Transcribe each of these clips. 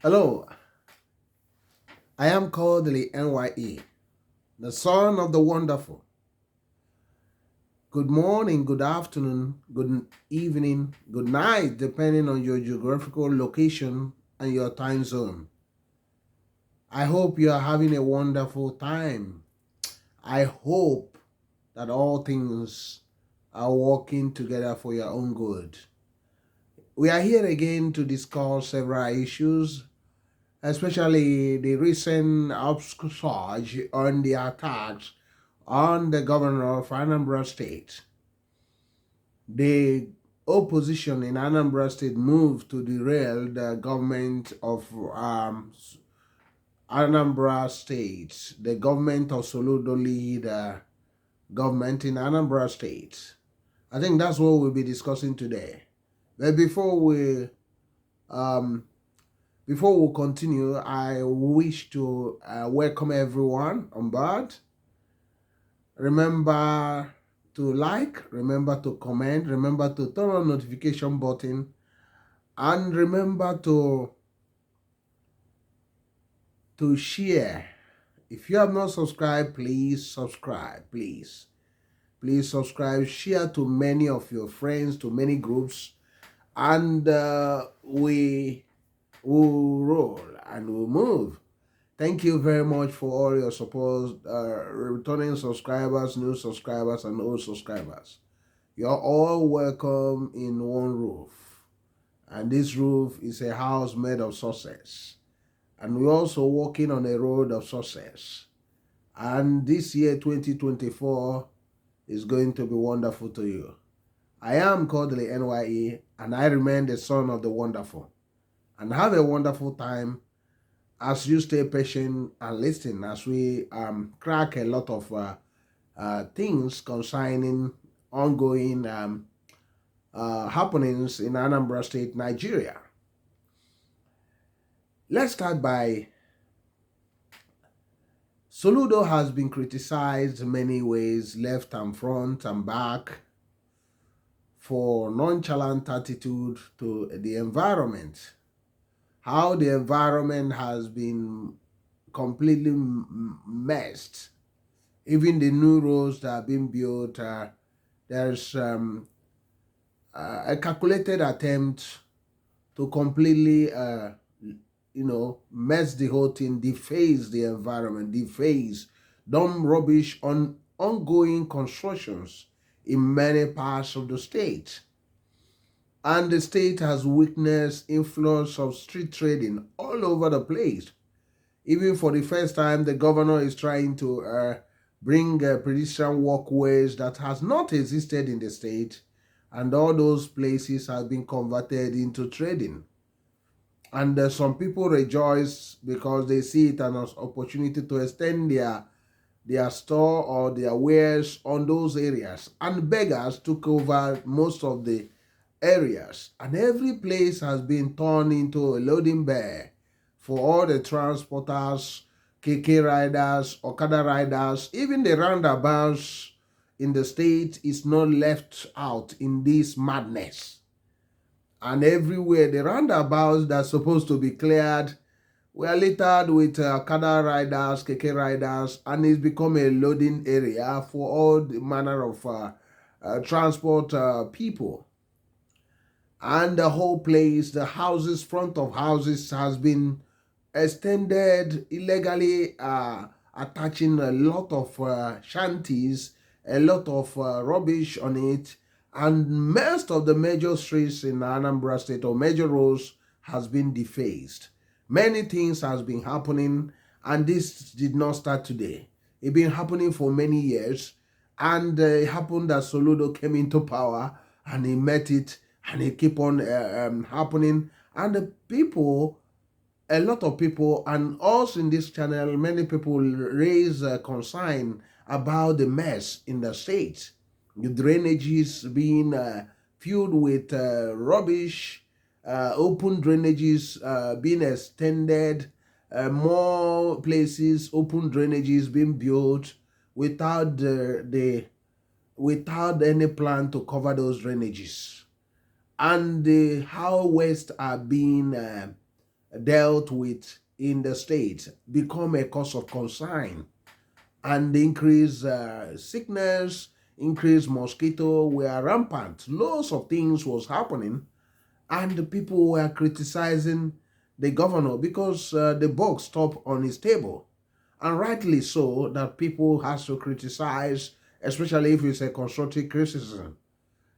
Hello, I am Kodili-nye, the son of the wonderful. Good morning, good afternoon, good evening, good night, depending on your geographical location and your time zone. I hope you are having a wonderful time. I hope that all things are working together for your own good. We are here again to discuss several issues, especially the recent upsurge on the attacks on the governor of Anambra State. The opposition in Anambra State moved to derail the government of Anambra State, the government of Soludo leader government in Anambra State. I think that's what we'll be discussing today. But before we continue, I wish to welcome everyone on board. Remember to like, remember to comment, remember to turn on notification button, and remember to share. If you have not subscribed, please subscribe, please. Please subscribe, share to many of your friends, to many groups, and we will roll and we'll move. Thank you very much for all your support, returning subscribers, new subscribers, and old subscribers. You're all welcome in one roof. And this roof is a house made of success. And we're also walking on a road of success. And this year, 2024, is going to be wonderful to you. I am Kodili-nye, and I remain the son of the wonderful. And have a wonderful time as you stay patient and listen as we crack a lot of things concerning ongoing happenings in Anambra State, Nigeria. Let's start by Soludo has been criticized in many ways, left and front and back, for nonchalant attitude to the environment. How the environment has been completely messed. Even the new roads that are being built, there's a calculated attempt to completely, mess the whole thing, deface the environment, deface, dump rubbish on ongoing constructions in many parts of the state. And the state has witnessed influence of street trading all over the place. Even for the first time, the governor is trying to bring pedestrian walkways that has not existed in the state, and all those places have been converted into trading. And some people rejoice because they see it as an opportunity to extend their store or their wares on those areas. And beggars took over most of the areas, and every place has been turned into a loading bay for all the transporters, KK riders, Okada riders. Even the roundabouts in the state is not left out in this madness. And everywhere, the roundabouts that are supposed to be cleared were littered with Okada riders, KK riders, and it's become a loading area for all the manner of transport people. and the whole place, the houses, front of houses has been extended illegally, attaching a lot of shanties, a lot of rubbish on it, and most of the major streets in Anambra State or major roads has been defaced. Many things has been happening, and this did not start today. It's been happening for many years, and it happened that Soludo came into power, and he met it, and it keep on happening, and the people, a lot of people, and us in this channel, many people raise a concern about the mess in the state. The drainages being filled with rubbish, open drainages being extended, more places, open drainages being built without without any plan to cover those drainages, and how waste are being dealt with in the state become a cause of concern, and increase sickness, increase mosquito were rampant. Lots of things was happening, and the people were criticizing the governor because the buck stopped on his table, and rightly so that people has to criticize, especially if it's a constructive criticism.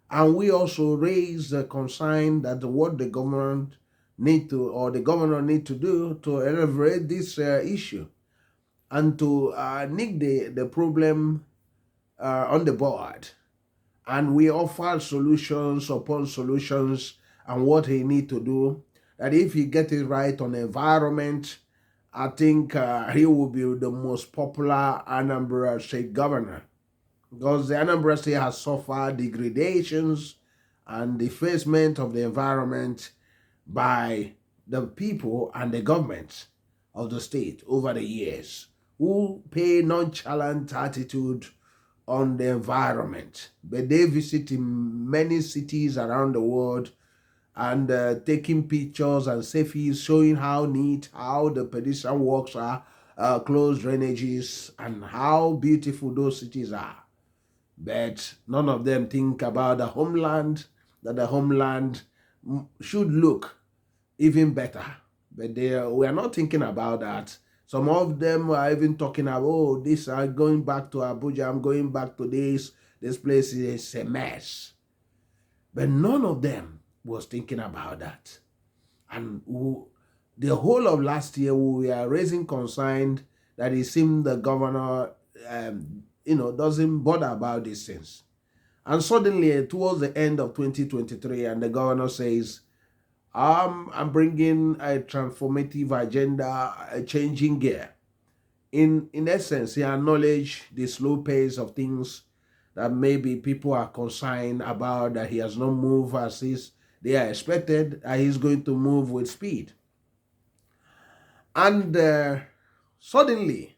And we also raise the concern that what the government need to, or the governor need to do to elevate this issue, and to nick the problem on the board. And we offer solutions upon solutions and what he need to do. That if he get it right on environment, I think he will be the most popular Anambra State governor, because the Anambra State has suffered degradations and defacement of the environment by the people and the government of the state over the years, who pay nonchalant attitude on the environment. But they visit in many cities around the world and taking pictures and selfies showing how neat, how the pedestrian walks are, closed drainages, and how beautiful those cities are. But none of them think about the homeland, that the homeland should look even better. But we are not thinking about that. Some of them are even talking about, oh, this, I'm going back to Abuja, I'm going back to this place is a mess. But none of them was thinking about that. And the whole of last year, we were raising concern that it seemed the governor doesn't bother about these things. And suddenly, towards the end of 2023, and the governor says, I'm bringing a transformative agenda, a changing gear. In essence, he acknowledged the slow pace of things that maybe people are concerned about, that he has not moved as they are expected, that he's going to move with speed. And suddenly,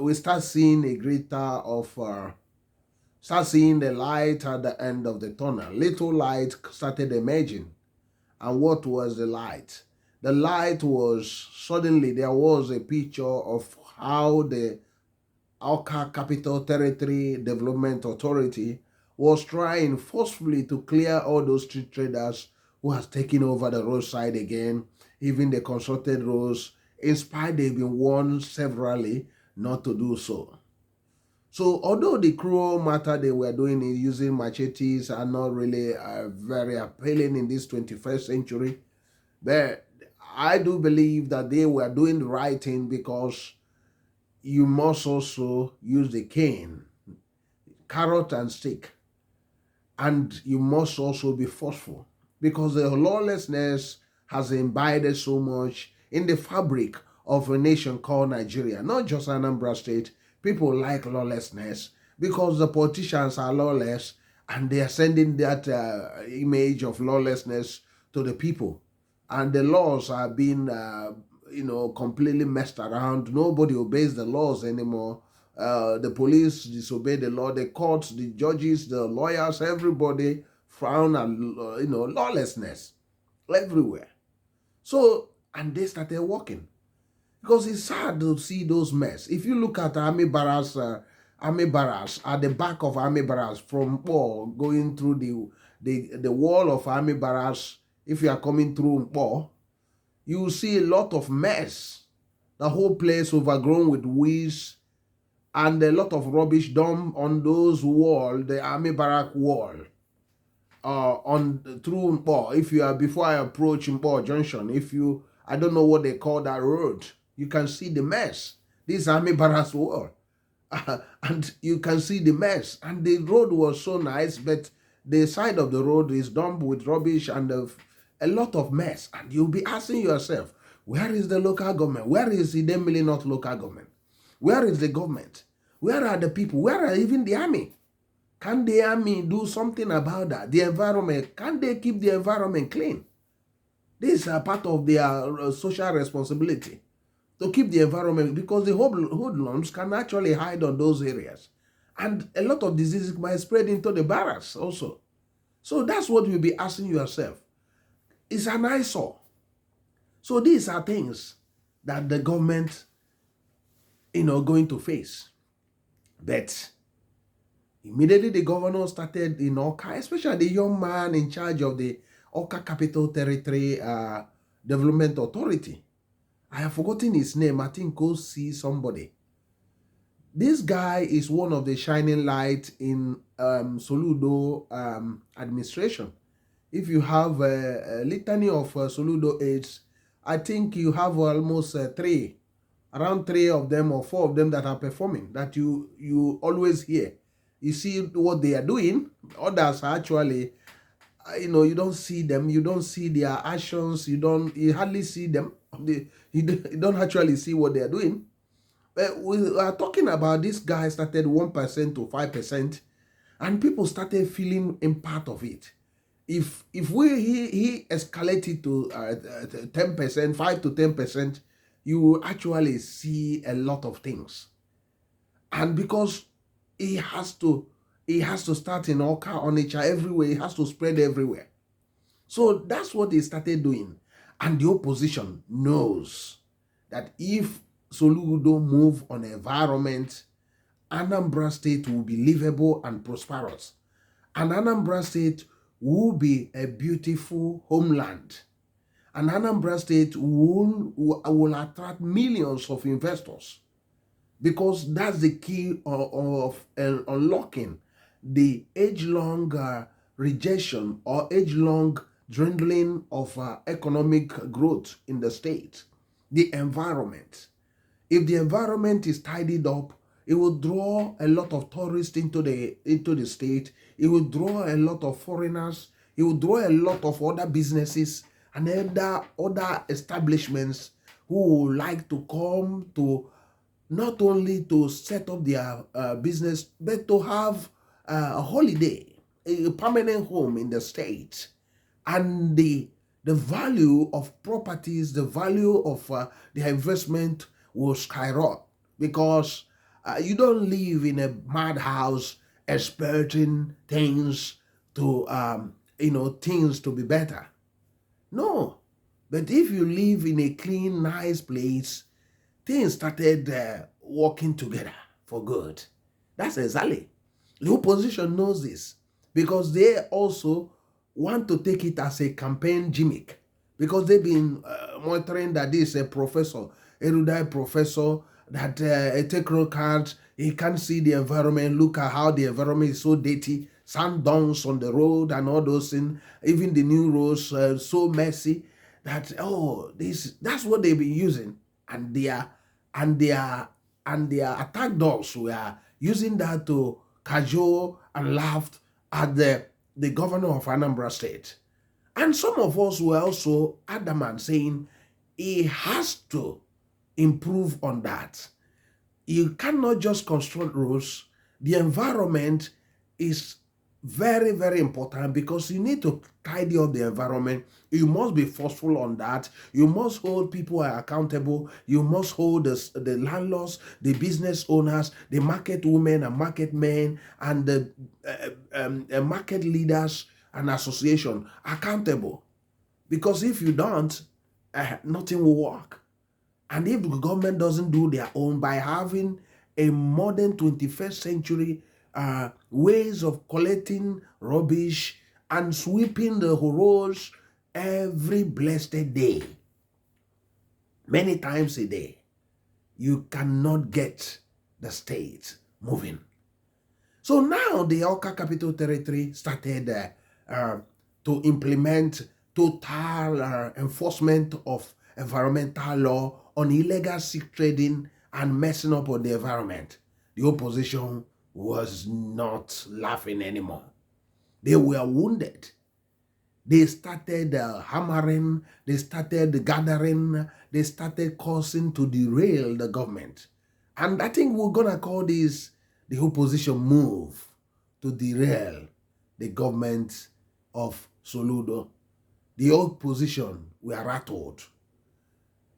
we start seeing a greater of, start seeing the light at the end of the tunnel. Little light started emerging. And what was the light? The light was, suddenly there was a picture of how the Awka Capital Territory Development Authority was trying forcefully to clear all those street traders who has taken over the roadside again, even the constructed roads, in spite they've been warned severally not to do so. So although the cruel matter they were doing in using machetes are not really very appealing in this 21st century, but I do believe that they were doing the right thing, because you must also use the cane, carrot and stick, and you must also be forceful, because the lawlessness has imbibed so much in the fabric of a nation called Nigeria, not just Anambra State. People like lawlessness because the politicians are lawless, and they are sending that image of lawlessness to the people. And the laws are being, completely messed around. Nobody obeys the laws anymore. The police disobey the law. The courts, the judges, the lawyers, everybody frown at, lawlessness everywhere. So, and they started working. Because it's sad to see those mess. If you look at army barracks at the back of army barracks from going through the wall of army barracks, if you are coming through Mpo, you will see a lot of mess. The whole place overgrown with weeds and a lot of rubbish dumped on those wall, the army barrack wall. On through Mpo, if you are before I approach Mpo Junction, I don't know what they call that road, you can see the mess. This army barracks wall, and you can see the mess. And the road was so nice, but the side of the road is dumped with rubbish and a lot of mess. And you'll be asking yourself, where is the local government? Where is the Idemili North local government? Where is the government? Where are the people? Where are even the army? Can the army do something about that? The environment, can they keep the environment clean? This is part of their social responsibility, to keep the environment, because the hoodlums can actually hide on those areas. And a lot of diseases might spread into the barracks also. So that's what you'll be asking yourself. It's an eyesore. So these are things that the government, going to face. But immediately the governor started in Oka, especially the young man in charge of the Oka Capital Territory Development Authority. I have forgotten his name. I think go see somebody. This guy is one of the shining lights in Soludo administration. If you have a litany of Soludo aides, I think you have almost around three of them or four of them that are performing, that you always hear. You see what they are doing. Others are actually, you don't see them. You don't see their actions. You hardly see them. You don't actually see what they are doing. But we are talking about this guy started 1% to 5%, and people started feeling in part of it. If he escalated to 10%, 5 to 10%, you will actually see a lot of things. And because he has to start in Oka, Onitsha, everywhere, he has to spread everywhere. So that's what they started doing. And the opposition knows that if Soludo move on environment, Anambra State will be livable and prosperous. And Anambra State will be a beautiful homeland. And Anambra State will attract millions of investors, because that's the key of unlocking the age-long rejection or age-long dwindling of economic growth in the state. The environment. If the environment is tidied up, it will draw a lot of tourists into the state. It will draw a lot of foreigners. It will draw a lot of other businesses and other establishments who would like to come to not only to set up their business, but to have a holiday, a permanent home in the state. And the value of properties, the value of their investment will skyrocket, because you don't live in a madhouse expecting things to things to be better. No, but if you live in a clean, nice place, things started working together for good. That's exactly. The opposition knows this, because they also want to take it as a campaign gimmick, because they've been monitoring that this is a professor, erudite professor, that a technocrat, he can't see the environment. Look at how the environment is so dirty, sand duns on the road and all those things. Even the new roads so messy that that's what they've been using, and their attack dogs were using that to cajole and laugh at the governor of Anambra State. And some of us were also adamant, saying he has to improve on that. You cannot just construct roads. The environment is very, very important, because you need to tidy up the environment. You must be forceful on that. You must hold people accountable. You must hold the landlords, the business owners, the market women and market men, and the market leaders and association accountable. Because if you don't, nothing will work. And if the government doesn't do their own by having a modern 21st century ways of collecting rubbish and sweeping the roads every blessed day, many times a day. You cannot get the state moving. So now the Awka Capital Territory started to implement total enforcement of environmental law on illegal seed trading and messing up on the environment. The opposition was not laughing anymore. They were wounded. They started hammering, they started gathering, they started causing to derail the government. And I think we're going to call this the opposition move to derail the government of Soludo. The opposition were rattled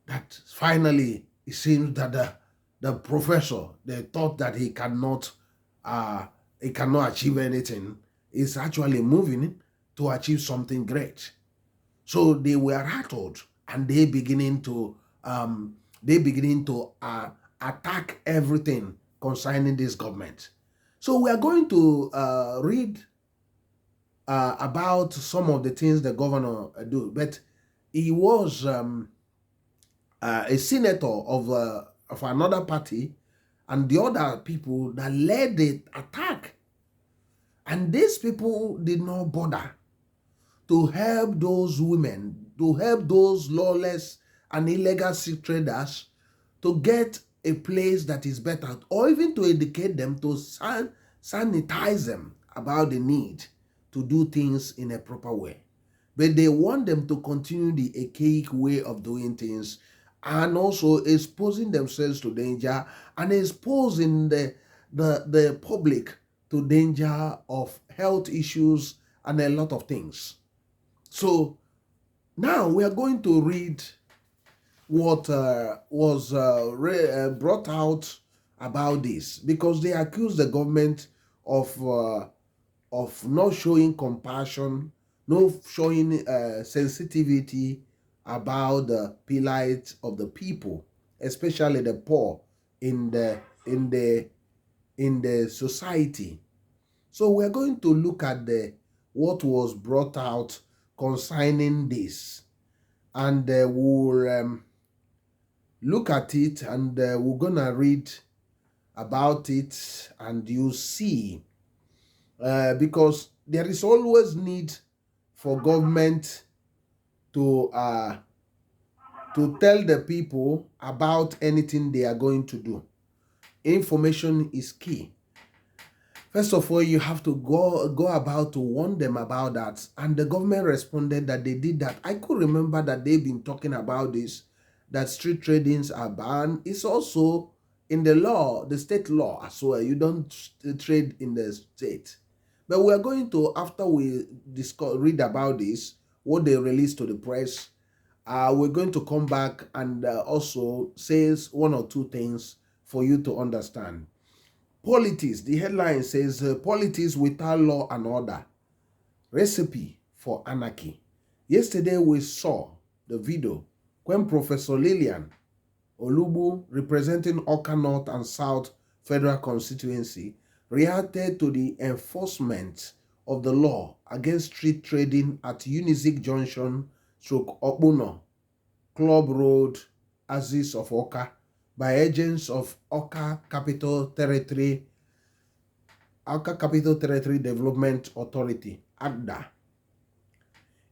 that finally it seems that the professor, they thought that he cannot achieve anything, is actually moving to achieve something great. So they were rattled and they beginning to attack everything concerning this government. So we are going to read about some of the things the governor do, but he was a senator of another party, and the other people that led the attack. And these people did not bother to help those women, to help those lawless and illegal seed traders to get a place that is better, or even to educate them, to sanitize them about the need to do things in a proper way. But they want them to continue the archaic way of doing things, and also exposing themselves to danger and exposing the public to danger of health issues and a lot of things. So now we are going to read what was brought out about this, because they accuse the government of not showing compassion, not showing sensitivity about the plight of the people, especially the poor in the society. So we're going to look at what was brought out concerning this, and we'll look at it, and we're gonna read about it, and you see, because there is always need for government to tell the people about anything they are going to do. Information is key. First of all, you have to go about to warn them about that. And the government responded that they did that. I could remember that they've been talking about this, that street tradings are banned. It's also in the law, the state law as well. You don't trade in the state. But we are going to, after we read about this, what they released to the press, we're going to come back and also say one or two things for you to understand. Politics, the headline says, politics without law and order, recipe for anarchy. Yesterday we saw the video when Professor Lillian Olubu, representing Awka North and South Federal Constituency, reacted to the enforcement of the law against street trading at Unizik Junction, Okpuno, Club Road, Axis of Awka, by agents of Awka Capital Territory Development Authority, ACDA.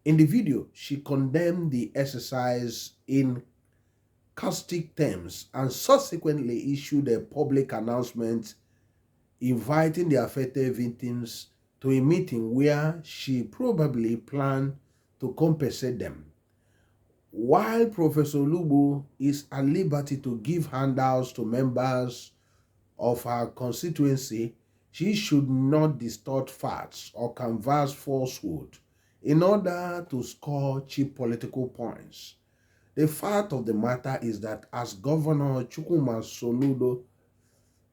In the video, she condemned the exercise in caustic terms and subsequently issued a public announcement inviting the affected victims to a meeting where she probably planned to compensate them. While Professor Lubu is at liberty to give handouts to members of her constituency, she should not distort facts or canvass falsehood in order to score cheap political points. The fact of the matter is that as Governor Chukwuma Soludo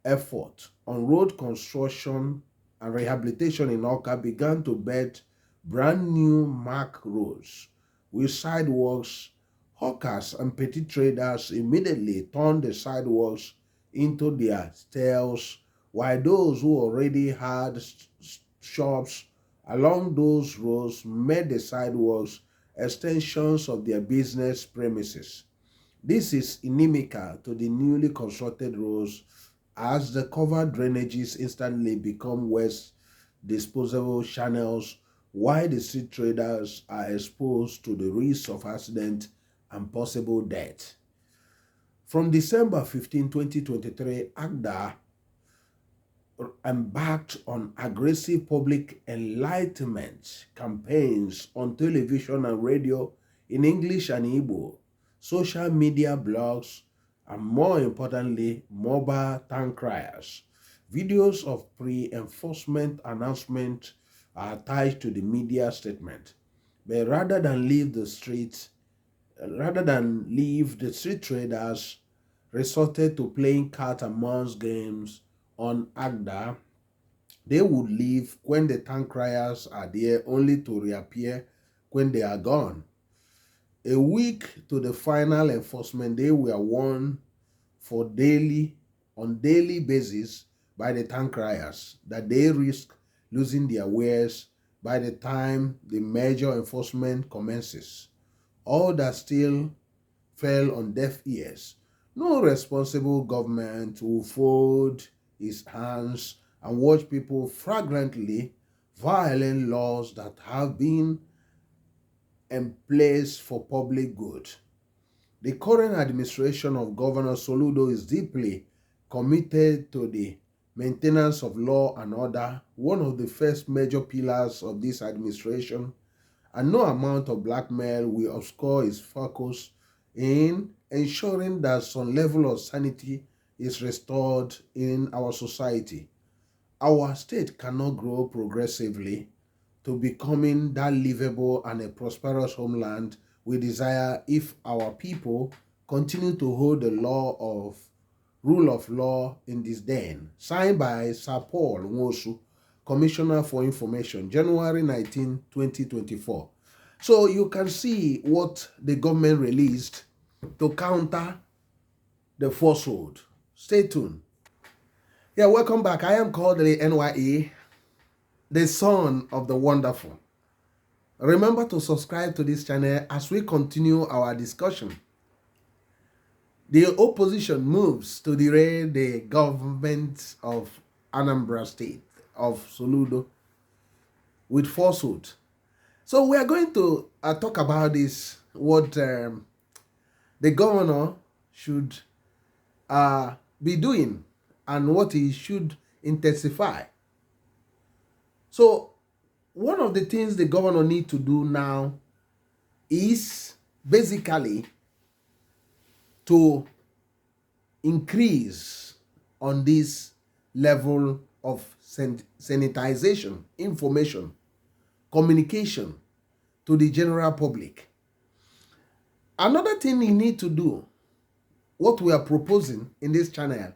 effort on road construction and rehabilitation in Awka began to bed brand new mark roads with sidewalks, hawkers and petty traders immediately turned the sidewalks into their stalls, while those who already had shops along those roads made the sidewalks extensions of their business premises. This is inimical to the newly constructed roads as the covered drainages instantly become waste disposable channels while the street traders are exposed to the risk of accident and possible death. From December 15, 2023, AGDA embarked on aggressive public enlightenment campaigns on television and radio in English and Igbo, social media blogs, and more importantly, mobile town criers. Videos of pre-enforcement announcements are attached to the media statement. But rather than leave the street traders resorted to playing cat and mouse games on AGDA. They would leave when the town criers are there only to reappear when they are gone. A week to the final enforcement, they were warned on daily basis by the town criers that they risk losing their wares by the time the major enforcement commences. All that still fell on deaf ears. No responsible government will fold its hands and watch people flagrantly violate laws that have been in place for public good. The current administration of Governor Soludo is deeply committed to the maintenance of law and order, one of the first major pillars of this administration, and no amount of blackmail will obscure its focus in ensuring that some level of sanity is restored in our society. Our state cannot grow progressively to becoming that livable and a prosperous homeland we desire if our people continue to hold the rule of law in disdain. Signed by Sir Paul Nwosu, Commissioner for Information, January 19, 2024. So you can see what the government released to counter the falsehood. Stay tuned. Yeah, welcome back. I am Kodili-nye, the son of the wonderful. Remember to subscribe to this channel as we continue our discussion. The opposition moves to derail the government of Anambra State of Soludo with falsehood. So we are going to talk about this, what the governor should be doing and what he should intensify. So one of the things the governor needs to do now is basically to increase on this level of sanitization, information, communication to the general public. Another thing he needs to do, what we are proposing in this channel,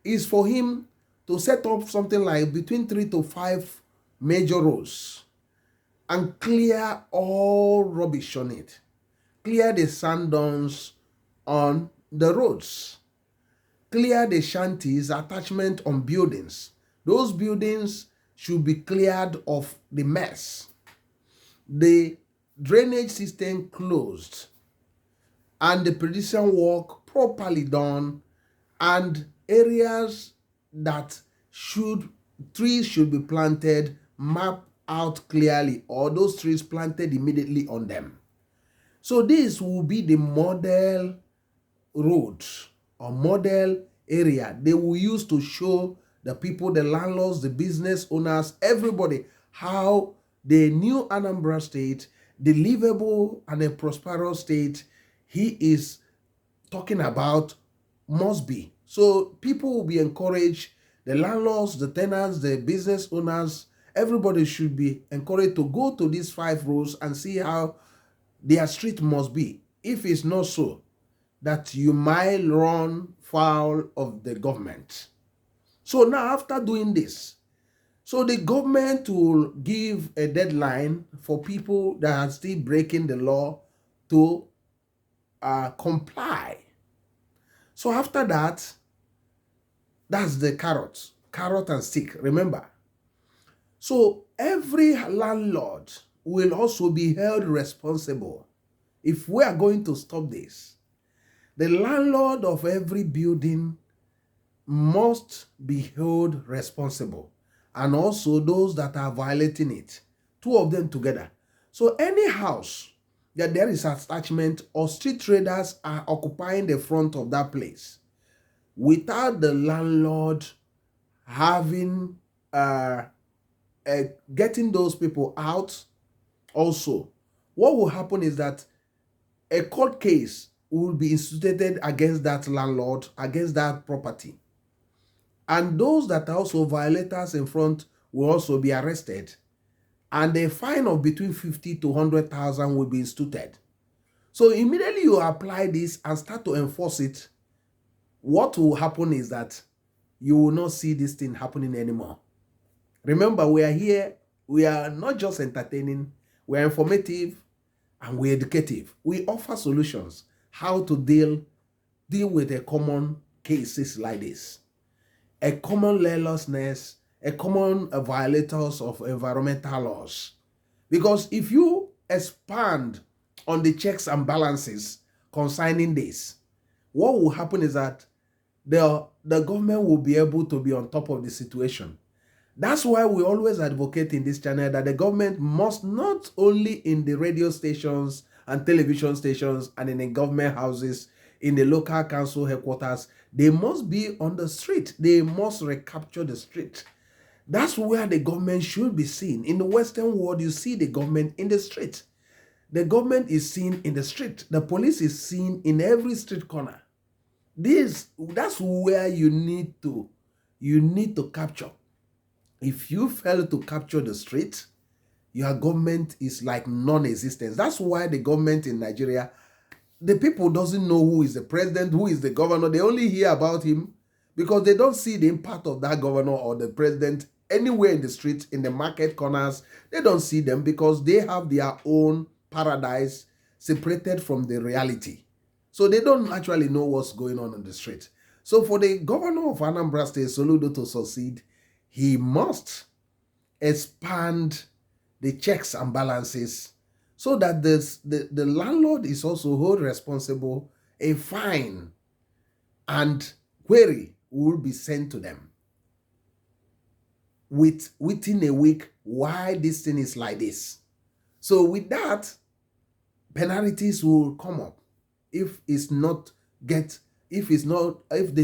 is for him to set up something like between 3 to 5 major roads and clear all rubbish on it. Clear the sand dunes on the roads. Clear the shanties attachment on buildings. Those buildings should be cleared of the mess. The drainage system closed and the pedestrian walk properly done, and areas that trees should be planted, mapped out clearly, or those trees planted immediately on them. So this will be the model road or model area they will use to show the people, the landlords, the business owners, everybody, how the new Anambra State, the livable and a prosperous state he is talking about, must be. So people will be encouraged, the landlords, the tenants, the business owners, everybody should be encouraged to go to these 5 roads and see how their street must be. If it's not so, that you might run foul of the government. So now after doing this, so the government will give a deadline for people that are still breaking the law to comply. So after that, that's the carrot and stick, remember. So every landlord will also be held responsible. If we are going to stop this, the landlord of every building must be held responsible, and also those that are violating it, two of them together. So any house that there is attachment or street traders are occupying the front of that place without the landlord having getting those people out, also what will happen is that a court case will be instituted against that landlord, against that property. And those that are also violators in front will also be arrested. And a fine of between 50 to 100,000 will be instituted. So immediately you apply this and start to enforce it, what will happen is that you will not see this thing happening anymore. Remember, we are here, we are not just entertaining, we are informative and we are educative. We offer solutions how to deal with a common cases like this. A common lawlessness, a common violators of environmental laws. Because if you expand on the checks and balances concerning this, what will happen is that the government will be able to be on top of the situation. That's why we always advocate in this channel that the government must not only in the radio stations and television stations and in the government houses, in the local council headquarters, they must be on the street. They must recapture the street. That's where the government should be seen. In the Western world, you see the government in the street. The government is seen in the street. The police is seen in every street corner. That's where you need to capture. If you fail to capture the street, your government is like non-existent. That's why the government in Nigeria, the people doesn't know who is the president, who is the governor. They only hear about him because they don't see the impact of that governor or the president anywhere in the street, in the market corners. They don't see them because they have their own paradise separated from the reality. So they don't actually know what's going on the street. So for the governor of Anambra State Soludo to succeed, he must expand the checks and balances so that the landlord is also held responsible. A fine and query will be sent to them within a week why this thing is like this. So with that, penalties will come up if they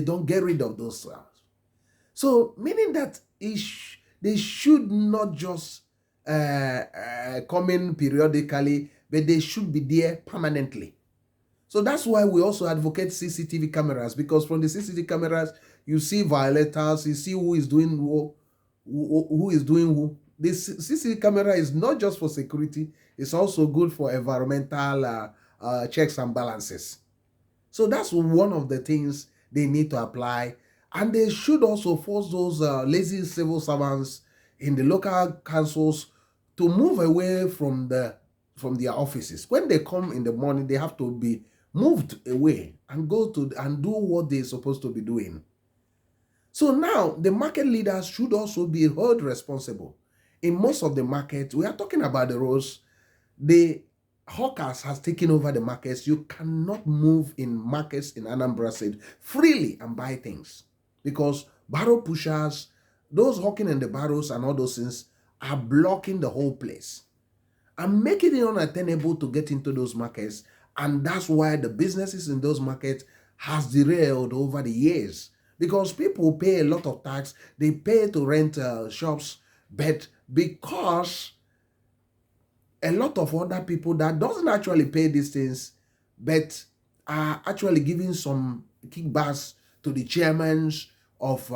don't get rid of those. So meaning that they should not just come in periodically, but they should be there permanently. So that's why we also advocate CCTV cameras, because from the CCTV cameras, you see violators, you see who is doing who is doing who. This CCTV camera is not just for security, it's also good for environmental checks and balances. So that's one of the things they need to apply. And they should also force those lazy civil servants in the local councils to move away from their offices. When they come in the morning, they have to be moved away and go to and do what they're supposed to be doing. So now the market leaders should also be held responsible. In most of the markets, we are talking about the roads, the hawkers has taken over the markets. You cannot move in markets in Anambra State freely and buy things because barrow pushers, those hawking in the barrows and all those things are blocking the whole place and making it unattainable to get into those markets. And that's why the businesses in those markets has derailed over the years, because people pay a lot of tax, they pay to rent shops, but because a lot of other people that doesn't actually pay these things, but are actually giving some kickbacks to the chairmen of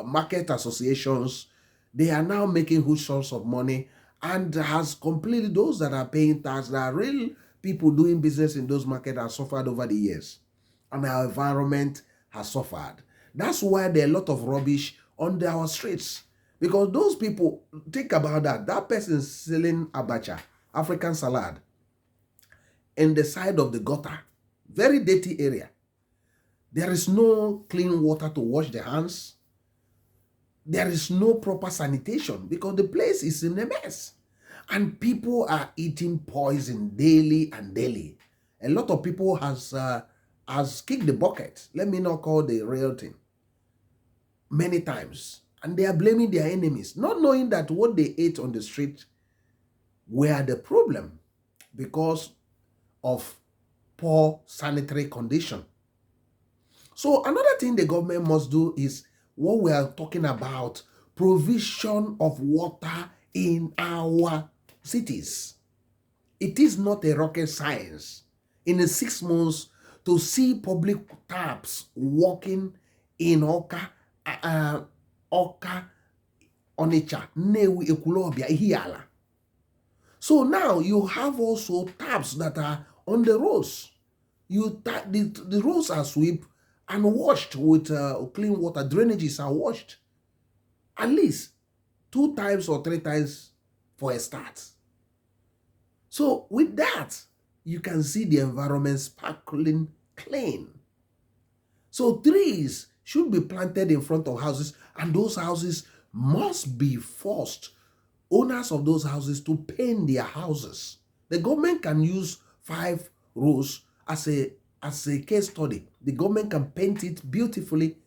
market associations, they are now making huge sums of money, and has completely those that are paying tax, that are real people doing business in those markets, have suffered over the years, and our environment has suffered. That's why there are a lot of rubbish on our streets. Because those people, think about that person selling abacha, African salad, in the side of the gutter, very dirty area. There is no clean water to wash their hands. there is no proper sanitation because the place is in a mess. And people are eating poison daily and daily. A lot of people has kicked the bucket. Let me not call the real thing. Many times. And they are blaming their enemies, not knowing that what they ate on the street were the problem because of poor sanitary condition. So another thing the government must do is what we are talking about, provision of water in our cities. It is not a rocket science. In the 6 months to see public taps working in Oka, Onitsha, Nnewi, Ekwulobia, Ihiala. So now you have also taps that are on the roads. The roads are swept and washed with clean water. Drainages are washed at least 2 times or 3 times for a start. So with that, you can see the environment sparkling clean. So trees should be planted in front of houses, and those houses must be forced, owners of those houses, to paint their houses. The government can use 5 rows as a case study. The government can paint it beautifully,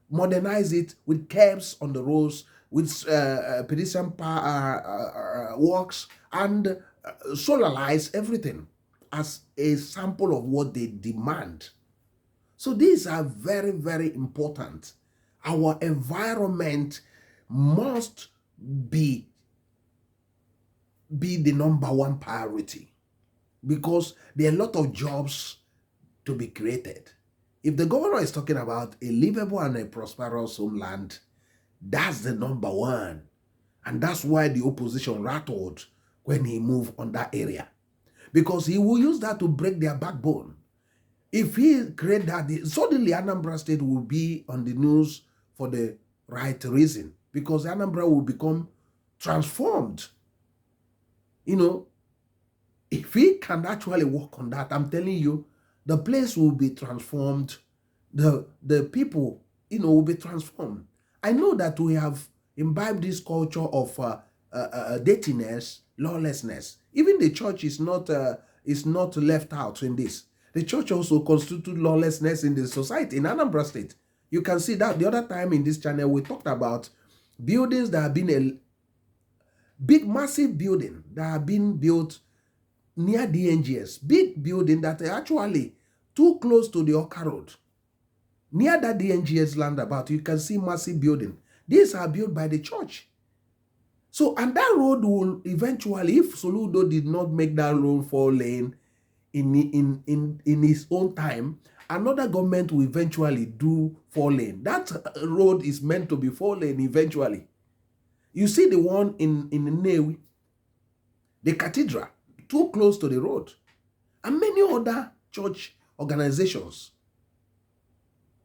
modernize it with curbs on the roads, with pedestrian walks, and solarize everything as a sample of what they demand. So these are very, very important. Our environment must be the number 1 priority because there are a lot of jobs to be created. If the governor is talking about a livable and a prosperous homeland, that's the number 1. And that's why the opposition rattled when he moved on that area. Because he will use that to break their backbone. If he create that, suddenly Anambra State will be on the news for the right reason. Because Anambra will become transformed. If he can actually work on that, I'm telling you, the place will be transformed. The people, will be transformed. I know that we have imbibed this culture of dirtiness, lawlessness. Even the church is not left out in this. The church also constitutes lawlessness in the society in Anambra State. You can see that the other time in this channel we talked about buildings that have been a big, massive building that have been built near DNGS. Big building that are actually too close to the Oka Road. Near that DNGS landabout, you can see massive building. These are built by the church. So, and that road will eventually, if Soludo did not make that road 4 lane in his own time, another government will eventually do 4 lane. That road is meant to be 4 lane eventually. You see the one in Nnewi, the cathedral, too close to the road, and many other church organizations.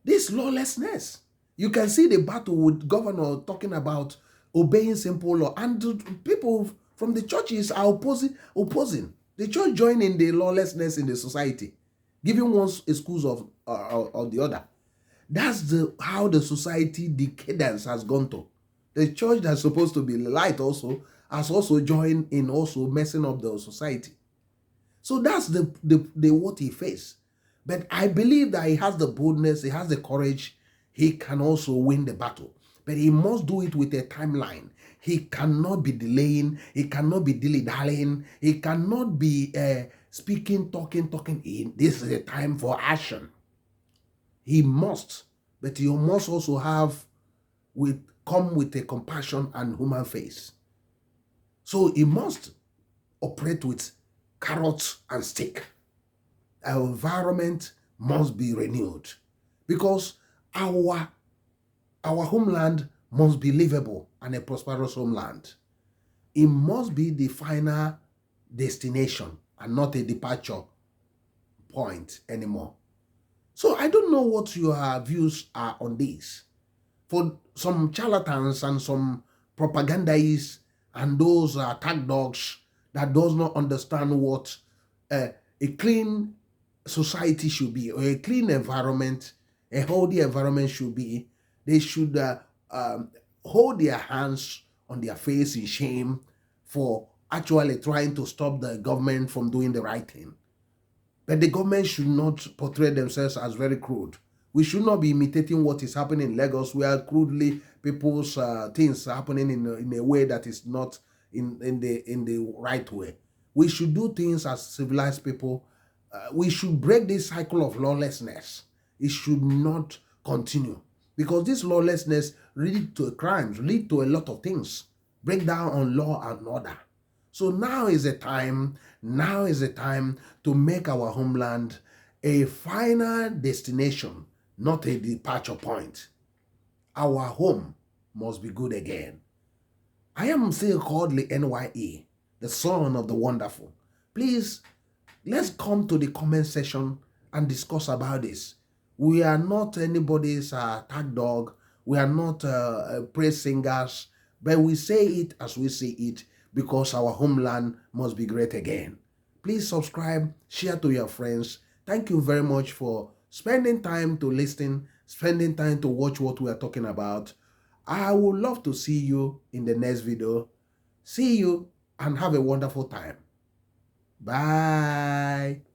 This lawlessness. You can see the battle with governor talking about obeying simple law, and people from the churches are opposing. The church joining the lawlessness in the society, giving one excuse of the other. That's how the society decadence has gone to. The church that's supposed to be light also has also joined in also messing up the society. So that's the what he faced. But I believe that he has the boldness, he has the courage, he can also win the battle. But he must do it with a timeline. He cannot be delaying, he cannot be dilly-dallying, he cannot be speaking, talking. This is a time for action. He must, but he must also come with a compassion and human face. So he must operate with carrot and stick. Our environment must be renewed because our homeland must be livable and a prosperous homeland. It must be the final destination and not a departure point anymore. So I don't know what your views are on this. For some charlatans and some propagandists and those attack dogs that does not understand what a clean society should be, or a clean environment, a healthy environment should be, they should hold their hands on their face in shame for actually trying to stop the government from doing the right thing. But the government should not portray themselves as very crude. We should not be imitating what is happening in Lagos, where crudely people's things are happening in a way that is not in the right way. We should do things as civilized people. We should break this cycle of lawlessness. It should not continue, because this lawlessness lead to crimes, lead to a lot of things, break down on law and order. So now is the time to make our homeland a final destination, not a departure point. Our home must be good again. I am still Kodili-nye, the son of the wonderful. Please, let's come to the comment section and discuss about this. We are not anybody's tag dog. We are not praise singers, but we say it as we see it, because our homeland must be great again. Please subscribe, share to your friends. Thank you very much for spending time to listen, spending time to watch what we are talking about. I would love to see you in the next video. See you and have a wonderful time. Bye.